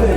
Oui,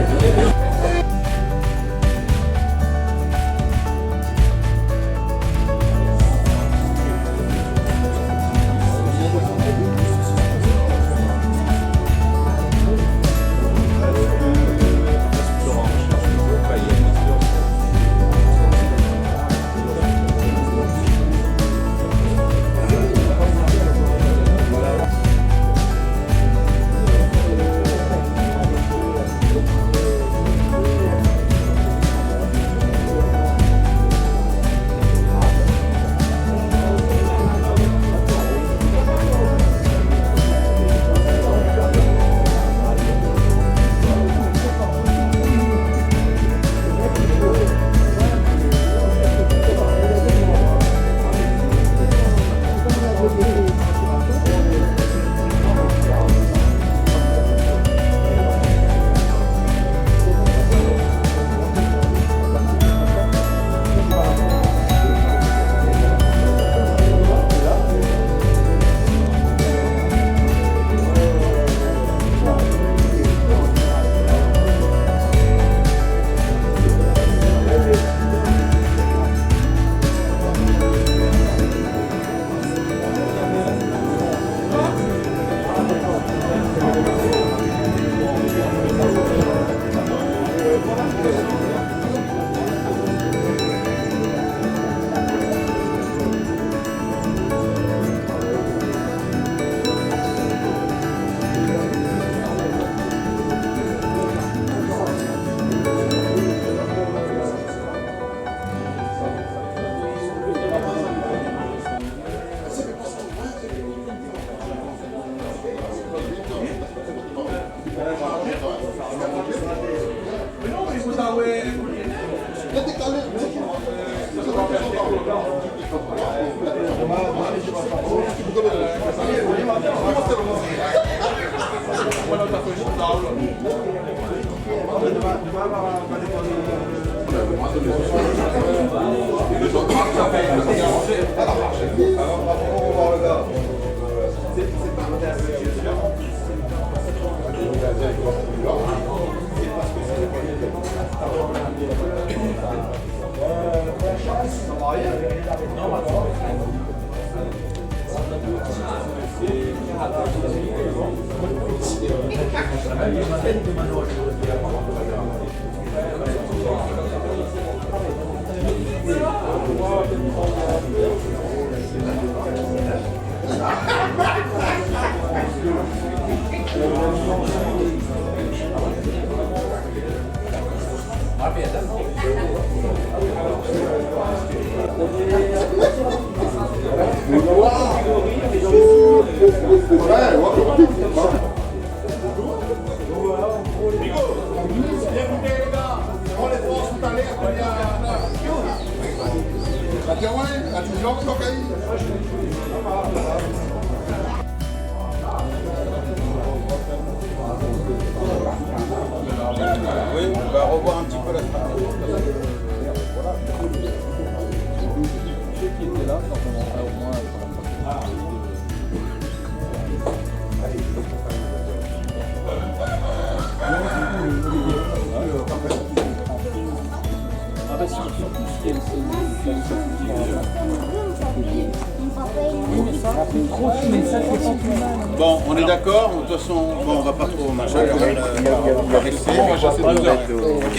on va revoir un petit peu la stratégie. Ceux qui étaient là, quand on rentrait au moins. Bon, on est d'accord, de toute façon, bon, on va pas trop machin, on va rester. Ok.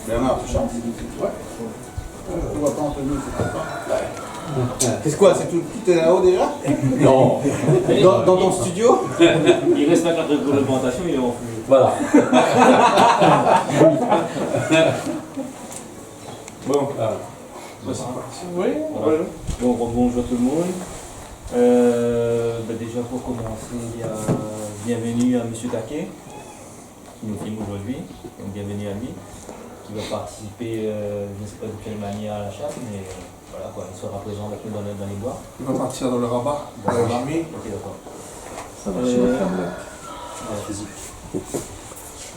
Bernard, tu chantes? Ouais. Tu vois pas Anthony, c'est pas. C'est quoi? C'est tout est là-haut déjà? Non. Dans ton studio? Il reste la carte de réglementation, il est en flux. Voilà. Bon, oui. Voilà. Bon, bonjour tout le monde. Déjà pour commencer, bienvenue à M. Taquet, qui nous filme aujourd'hui. Donc bienvenue à lui, qui va participer, je ne sais pas de quelle manière à la chasse, mais voilà quoi, il sera présent dans les bois. Il va partir dans le rabat, dans l'armée. Ok, d'accord. Ça va, je me ferme là.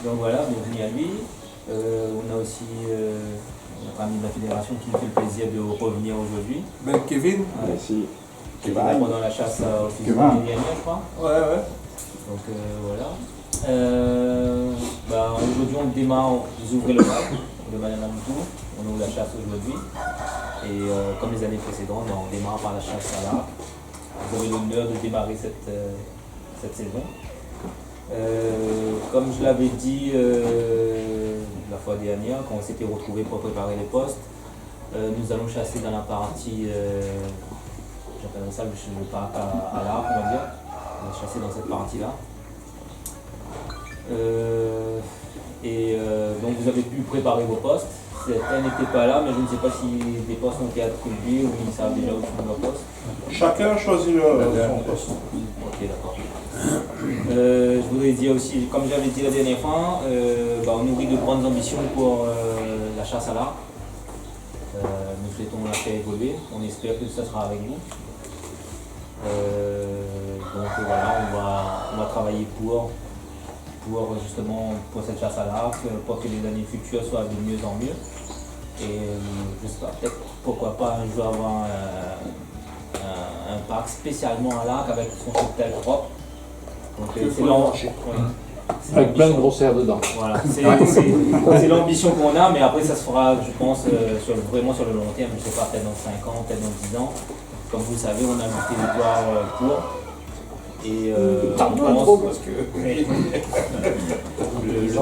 Donc voilà, bienvenue à lui. On a aussi notre ami de la fédération qui nous fait le plaisir de revenir aujourd'hui. Ben Kevin. Merci. Qui était là pendant la chasse au fusil l'année dernière, je crois. Ouais. Donc voilà. Aujourd'hui on démarre, vous ouvrez le bac de Mananamoutou, on ouvre la chasse aujourd'hui. Et comme les années précédentes, on démarre par la chasse à l'arc. Vous avez l'honneur de démarrer cette saison. Comme je l'avais dit la fois dernière, quand on s'était retrouvés pour préparer les postes, nous allons chasser dans la partie, j'appellerais ça le parc à l'arc, on va dire. On va chasser dans cette partie-là. Donc vous avez pu préparer vos postes. Certains n'étaient pas là, mais je ne sais pas si des postes ont été attribués ou ils savent déjà où sont leurs postes. Chacun choisit son poste. Ok, d'accord. Je voudrais dire aussi, comme j'avais dit la dernière fois, on nourrit de grandes ambitions pour la chasse à l'arc. Nous souhaitons la faire évoluer. On espère que ça sera avec vous. Donc voilà, on va travailler pour justement pour cette chasse à l'arc, pour que les années futures soient de mieux en mieux. Et j'espère peut-être pourquoi pas un jour avoir un parc spécialement à l'arc avec son cocktail propre. Donc c'est Avec plein de grossaires dedans. Voilà, c'est l'ambition qu'on a, mais après ça se fera, je pense, vraiment sur le long terme. Je ne sais pas, peut-être dans 5 ans, peut-être dans 10 ans. Comme vous le savez, on a le territoire pour. Et le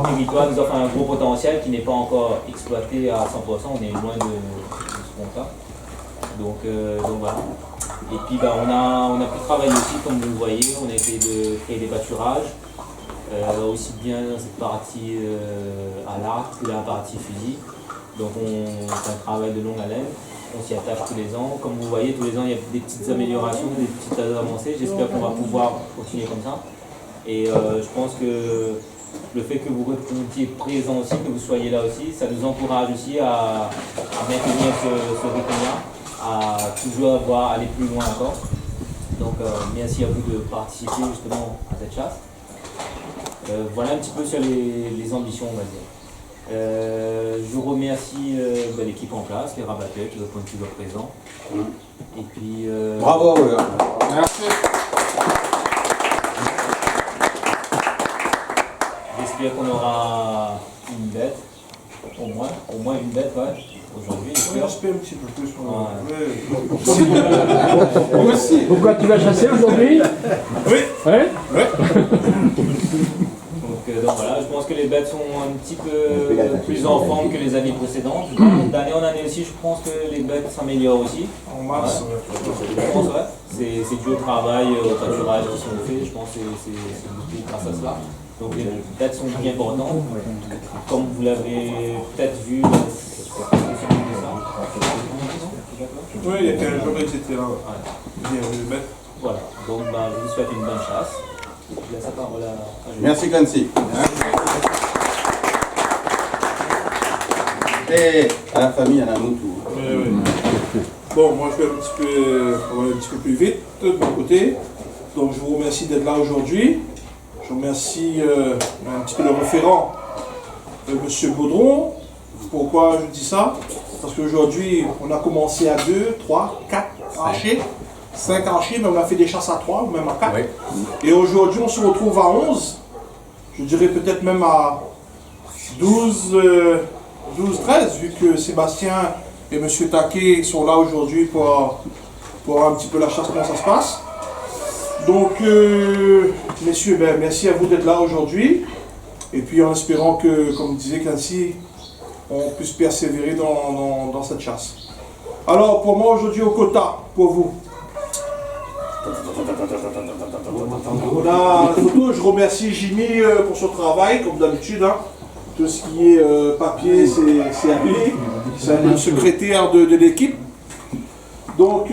territoire nous offre un gros potentiel qui n'est pas encore exploité à 100%, on est loin de ce compte-là. Donc voilà. Et puis on a pu travailler aussi, comme vous le voyez, on a essayé de créer des pâturages, aussi bien dans cette partie à l'arc que la partie fusil. Donc c'est un travail de longue haleine. On s'y attache tous les ans. Comme vous voyez, tous les ans, il y a des petites améliorations, des petites avancées. J'espère qu'on va pouvoir continuer comme ça. Et je pense que le fait que vous répondiez présent aussi, que vous soyez là aussi, ça nous encourage aussi à maintenir ce rythme-là, à toujours aller plus loin encore. Donc merci à vous de participer justement à cette chasse. Voilà un petit peu sur les ambitions, on va dire. Je remercie l'équipe en place, les rabatteurs qui répondent toujours présents. Et puis. Bravo, les gars. Merci. J'espère qu'on aura une bête, au moins une bête, aujourd'hui. J'espère un petit peu plus. Moi aussi. Pourquoi tu vas chasser aujourd'hui? Oui. Ouais. Donc voilà, je pense que les bêtes sont un petit peu plus en forme que les années précédentes. D'année en année aussi, je pense que les bêtes s'améliorent aussi. En mars, Je pense, ouais. C'est dû au travail, au pâturage qui sont faits, je pense que c'est beaucoup grâce à cela. Donc les bêtes sont bien importantes. Comme vous l'avez peut-être vu, oui, il y a 15 jours, ils étaient là. Bien, les bêtes. voilà, donc je vous souhaite une bonne chasse. Je laisse la parole à Julie. Merci, Kansi. Et à la famille, à la Moutou. Oui. Bon, moi je vais un petit peu plus vite de mon côté. Donc je vous remercie d'être là aujourd'hui. Je remercie un petit peu le référent, M. Baudron. Pourquoi je dis ça? Parce qu'aujourd'hui, on a commencé à 2, 3, 4 archers, 5 archers, mais on a fait des chasses à 3 ou même à 4. Oui. Et aujourd'hui, on se retrouve à 11. Je dirais peut-être même à 12, 13, vu que Sébastien et M. Taquet sont là aujourd'hui pour un petit peu la chasse, comment ça se passe. Donc, messieurs, merci à vous d'être là aujourd'hui. Et puis en espérant que, comme disait Kansi, on puisse persévérer dans cette chasse. Alors, pour moi aujourd'hui au quota, pour vous. On a la photo, je remercie Jimmy pour son travail, comme d'habitude. Hein. Tout ce qui est papier, c'est à lui. C'est le secrétaire de l'équipe. Donc,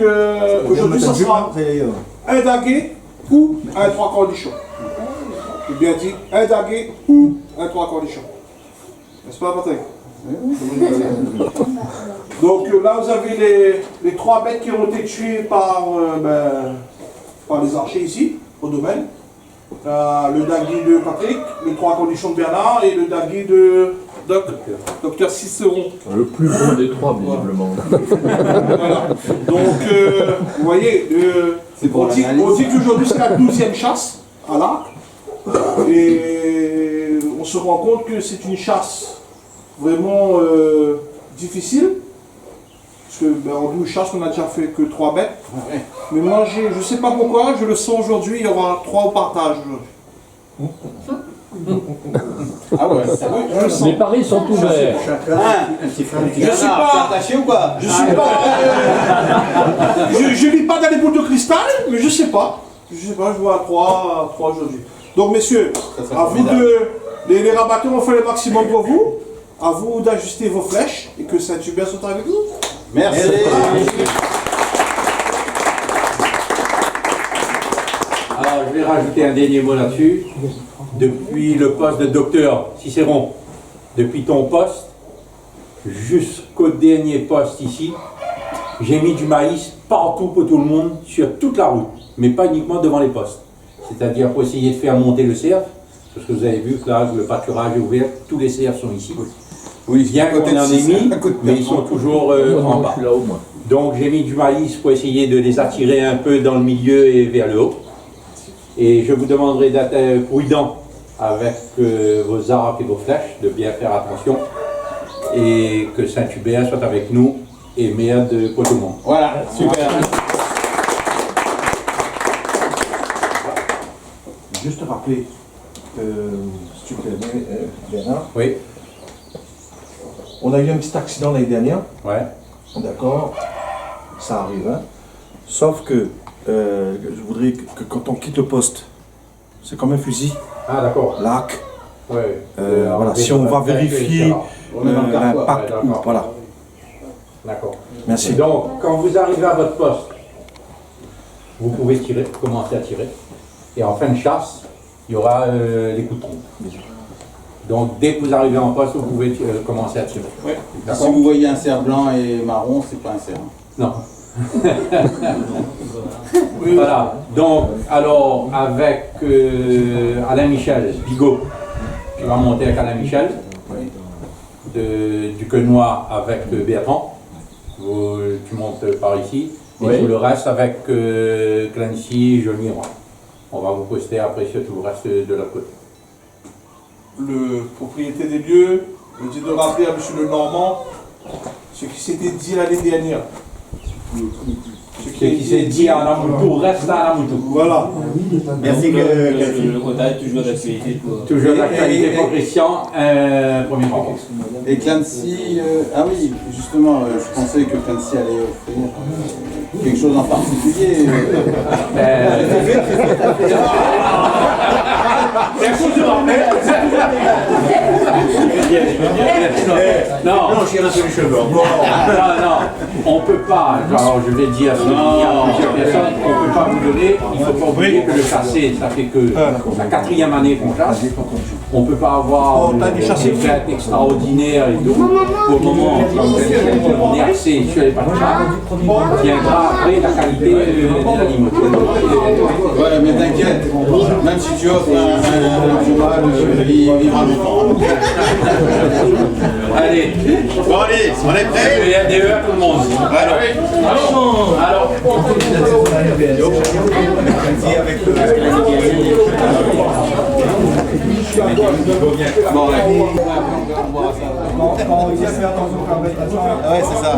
aujourd'hui, ça sera un daguet ou un 3 cornichons. J'ai bien dit, un daguet ou un 3 cornichons. N'est-ce pas, Patrick? Donc là, vous avez les 3 bêtes qui ont été tuées par les archers ici, au domaine. Le daguet de Patrick, les 3 cornichons de Bernard et le daguet de Docteur Cicéron. Le plus bon des trois, visiblement. Voilà. Donc, vous voyez, on dit qu'aujourd'hui c'est la 12e chasse à l'arc. Et on se rend compte que c'est une chasse vraiment difficile. Parce que en 12 chasses, on n'a déjà fait que 3 bêtes. Ouais. Mais moi, je ne sais pas pourquoi, je le sens aujourd'hui, il y aura 3 au partage. Ah ouais. Oui, je le sens. Les paris sont ouverts. Un petit frère. Je suis pas attaché ou quoi? Je suis pas. Je lis pas dans les boules de cristal, mais je sais pas. Je sais pas, je vois à 3 aujourd'hui. Donc, messieurs, à vous les rabatteurs ont fait le maximum pour vous. À vous d'ajuster vos flèches et que Saint-Hubert soit avec vous. Merci. Alors, je vais rajouter un dernier mot là-dessus. Depuis le poste de docteur Cicéron, depuis ton poste jusqu'au dernier poste ici, j'ai mis du maïs partout pour tout le monde, sur toute la route, mais pas uniquement devant les postes. C'est-à-dire pour essayer de faire monter le cerf, parce que vous avez vu que là, le pâturage est ouvert, tous les cerfs sont ici. Oui, Bien qu'on en ait mis, mais ils sont toujours en bas. Là, au moins. Donc j'ai mis du maïs pour essayer de les attirer un peu dans le milieu et vers le haut. Et je vous demanderai d'être prudent avec vos arcs et vos flèches, de bien faire attention. Et que Saint-Hubert soit avec nous et m'aide pour tout le monde. Voilà, super. Juste rappeler, si tu connais Bernard, Oui, on a eu un petit accident l'année dernière, ouais. d'accord, ça arrive, hein. Sauf que je voudrais que quand on quitte le poste, c'est comme un fusil, Ah d'accord. l'arc, Ouais. voilà, si on va vérifier l'impact, ou voilà, D'accord. merci. Donc, quand vous arrivez à votre poste, vous pouvez tirer, commencer à tirer. Et en fin de chasse, il y aura les coups de trompe. Donc, dès que vous arrivez en poste, vous pouvez commencer à tirer. Ouais. D'accord. Si vous voyez un cerf blanc et marron, c'est pas un cerf. Non. Voilà. Donc, alors, avec Alain Michel, Bigot, tu vas monter avec Alain Michel, du Quenois avec Bertrand. Tu montes par ici. Et Oui. tout le reste avec Clancy, Johnny Roy. On va vous poster après sur tout le reste de la côte. Le propriété des lieux me dit de rappeler à M. le Normand ce qui s'était dit l'année dernière. Ce qui s'est dit à Namoutou reste à Namoutou. Voilà. Merci. Le quota est toujours d'actualité pour. Toujours d'actualité pour Christian, premier rencontre. Et Clancy, ah oui, justement, je pensais que Clancy allait offrir quelque chose en particulier. Non, je tire un peu les cheveux. Non, on peut pas. Alors je vais dire à plusieurs personnes, on ne peut pas vous donner. Il ne faut pas oublier que le chassé, ça fait que la 4e année qu'on chasse. On ne peut pas avoir des fêtes extraordinaires et tout. Pour le moment, on est axé sur les pâturages. Viendra après la qualité des animaux. Ouais, mais t'inquiète, même si tu offres un cheval, il vivra longtemps. Allez, Bon, allez, on est prêts? il y a des heures tout le monde. Alors, Bon, allez. Ouais, c'est ça.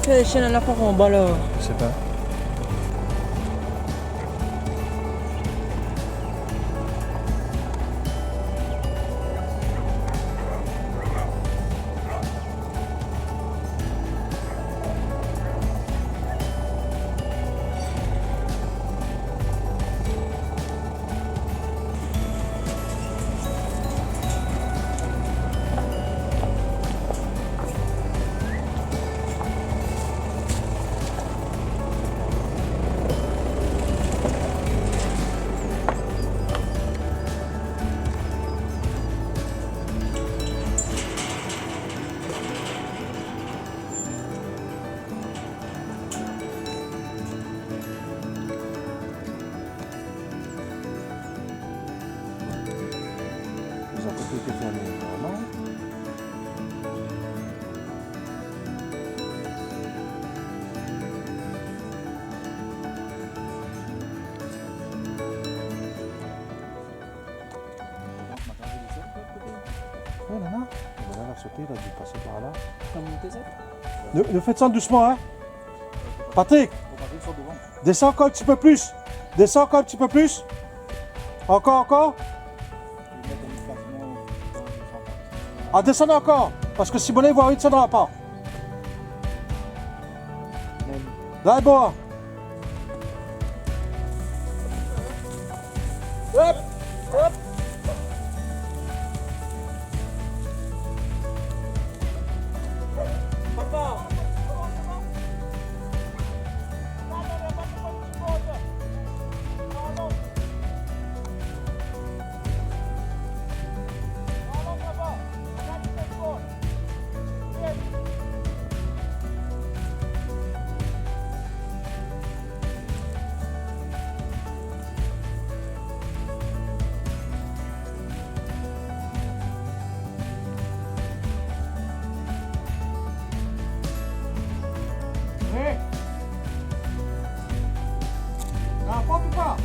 Quelle chaîne à la part en bas là? Je sais pas. côté qui est fermé, normal. Ouais, Nana, voilà, la sauter, il a dû passer par là. Ne faites ça doucement, hein. Patrick, descends encore un petit peu plus. Descends encore un petit peu plus. Encore, encore. Ah, descendez encore. Parce que Simonet, il ne descendra pas. Là, est bon. Hop, hop. N'importe pas.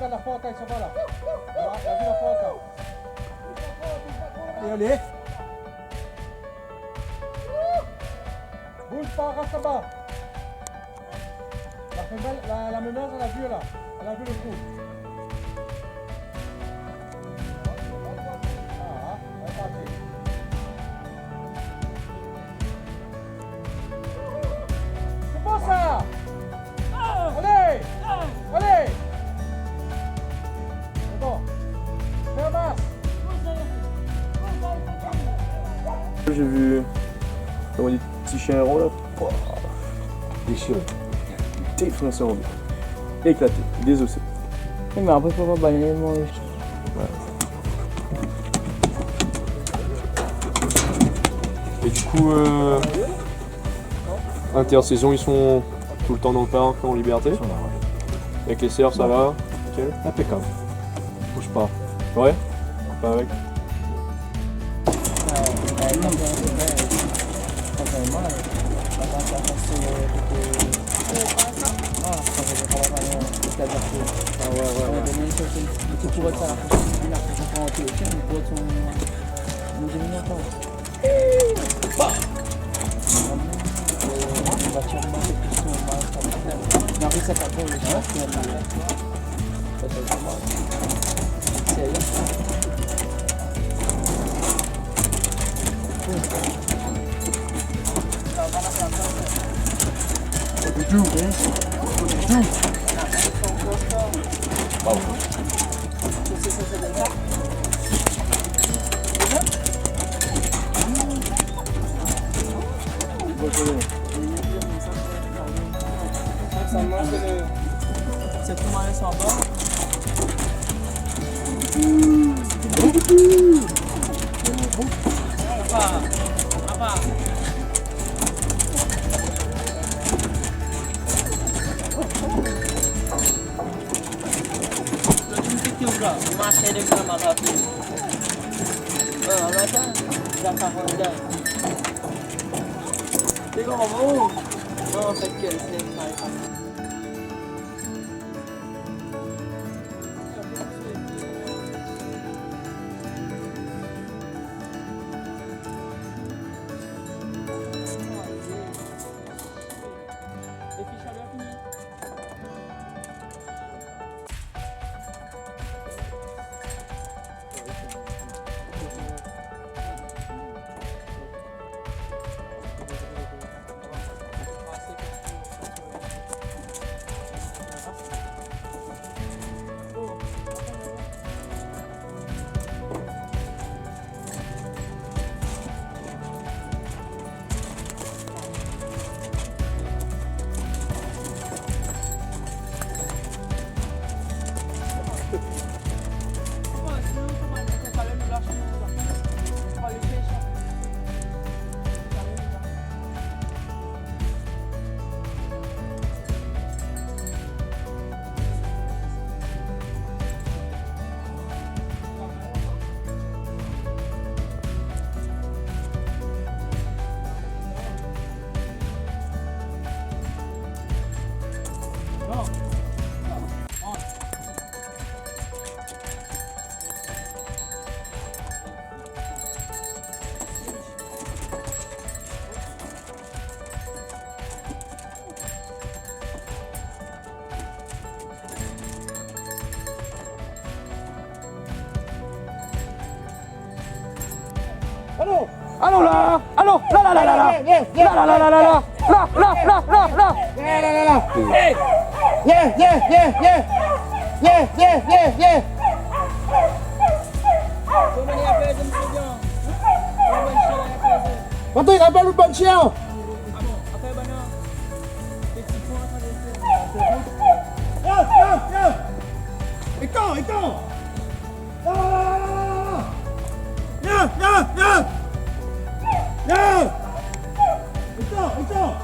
La foca, isso vai lá. Já vira a foca. E ali. Bouge pas, reste là-bas. La femelle, la meneuse, elle a vu là. Elle a vu le coup. Ah, elle est partie. C'est bon ça. Allez, allez. J'ai vu des petits chiens errants là, déchirés, défoncés en deux, éclatés, désossés. Mais après, faut pas balayer moi. Et du coup, intersaison, ils sont tout le temps dans le parc en liberté. Avec les cerfs, ça va. Nickel. Impeccable. Bouge pas. Ouais. Pas avec. C'est tout mal sur bas. Marcher de camarades rapide. Là, já tá rodando. Pegou uma mão? Nossa, aqui, ele sempre faz. Allons là. Allons. Là, là, là, là, là. Là, là, là, là, là, là. Là, là, là, là, là. Là, là, là, là. Yeah, yeah, yeah, yeah. Yeah, yeah, yeah, yeah. Patrick, appelle le bon chien. Étant.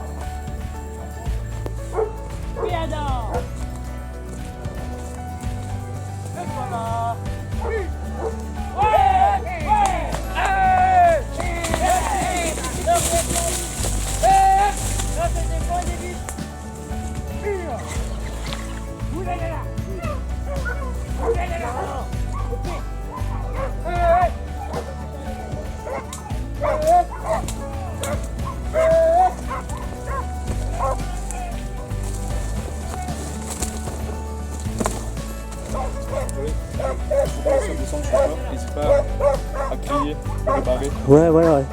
N'hésite pas à crier, à te barrer. Ouais.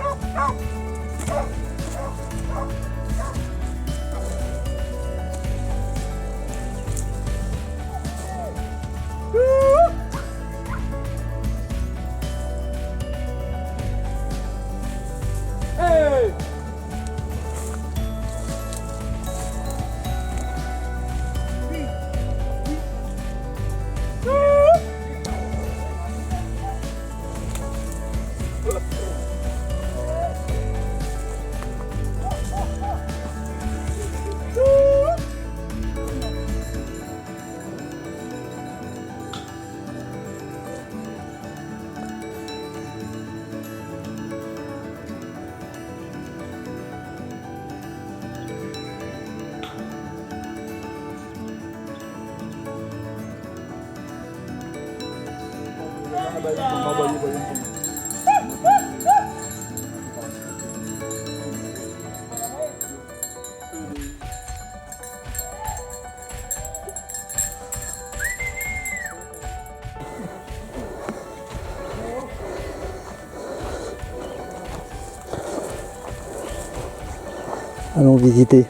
Allons visiter.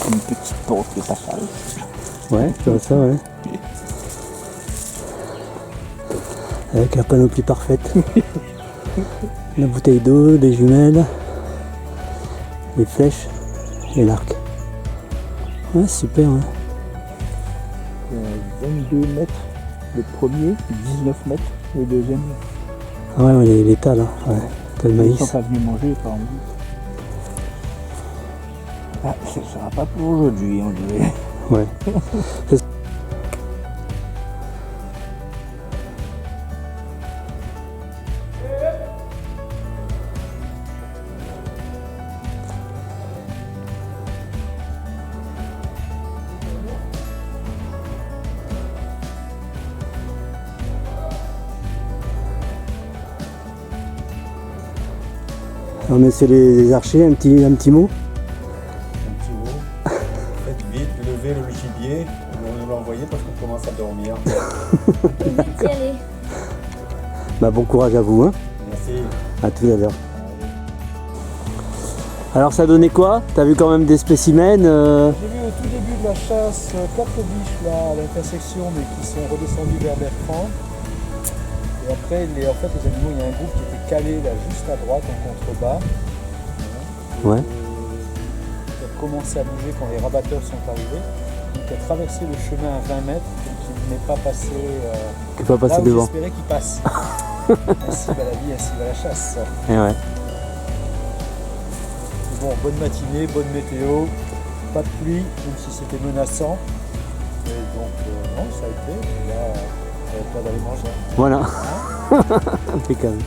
Une petite porte de passage. Ouais, tu vois ça, ouais. Avec la panoplie parfaite. La bouteille d'eau, les jumelles, les flèches et l'arc. Ouais, super, hein. 22 mètres le premier, 19 mètres le deuxième. Ah ouais, les tas là, ouais. Tas de Ils maïs. sont pas venus manger par exemple. Ah, ce sera pas pour aujourd'hui, on dirait. Ouais. Alors messieurs les archers, un petit mot. Un petit mot. Faites vite, levez le gibier, on nous l'a envoyé parce qu'on commence à dormir. Vite y aller. Bah, bon courage à vous, hein. Merci. À tout à l'heure. Alors ça donnait quoi? T'as vu quand même des spécimens J'ai vu au tout début de la chasse 4 biches là à l'intersection mais qui sont redescendus vers Bertrand. Et après les animaux, il y a un groupe qui était calé là juste à droite en contrebas. Ouais. Qui a commencé à bouger quand les rabatteurs sont arrivés. Donc il a traversé le chemin à 20 mètres, donc il n'est pas passé, Qui n'est pas passé là où devant. j'espérais qu'il passe. Ainsi va la vie, ainsi va la chasse. Et ouais. Bon, bonne matinée, bonne météo, pas de pluie, même si c'était menaçant. Et donc, non, ça a été. Et là, ça va pas d'aller manger. Voilà. Impeccable.